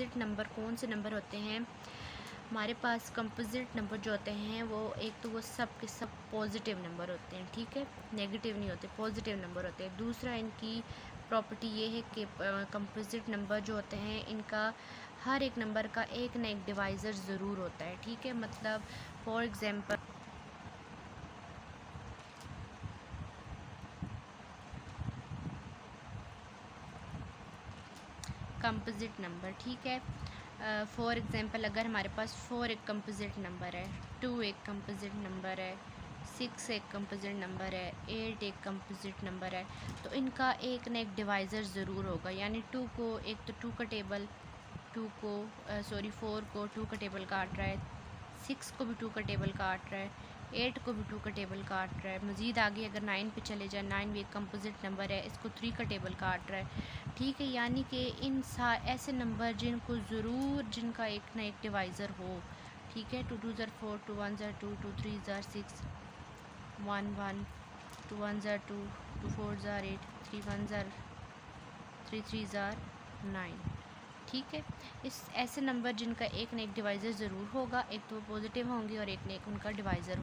Composite number कौन से number होते हैं? हमारे पास कंपोजिट नंबर जो होते हैं वो एक तो वो सब के सब पॉजिटिव नंबर होते हैं, ठीक है, नेगेटिव नहीं होते, पॉजिटिव नंबर होते हैं। दूसरा इनकी प्रॉपर्टी ये है कि कंपोजिट नंबर जो होते हैं इनका हर एक नंबर का एक ना एक डिवाइज़र ज़रूर होता है, ठीक है। मतलब फॉर एग्ज़ाम्पल कंपोजिट नंबर, ठीक है। फॉर एग्ज़ाम्पल अगर हमारे पास 4 एक कंपोजिट नंबर है, 2 एक कंपोजिट नंबर है, 6 एक कंपोजिट नंबर है, 8 एक कंपोजिट नंबर है, तो इनका एक ना एक डिवाइज़र ज़रूर होगा। यानी 2 को एक तो 2 का टेबल 2 को 4 को 2 का टेबल काट रहा है, 6 को भी 2 का टेबल काट रहा है, 8 को भी 2 का टेबल काट रहा है। मज़ीद आगे अगर 9 पे चले जाए, 9 भी एक कंपोजिट नंबर है, इसको 3 का टेबल काट रहा है, ठीक है। यानी कि ऐसे नंबर जिनको ज़रूर जिनका एक ना एक डिवाइज़र हो, ठीक है। 2 2 ज़र 4, 2 1 ज़र 2, 2 3 ज़र 6, 1 1, 2 1 ज़र 2, 2 4 ज़र 8, 3 1 ज़र 3 3 ज़र 9, ठीक है। इस ऐसे नंबर जिनका एक ना एक डिवाइज़र ज़रूर होगा, एक तो वो पॉजिटिव होंगे और एक ना एक उनका डिवाइज़र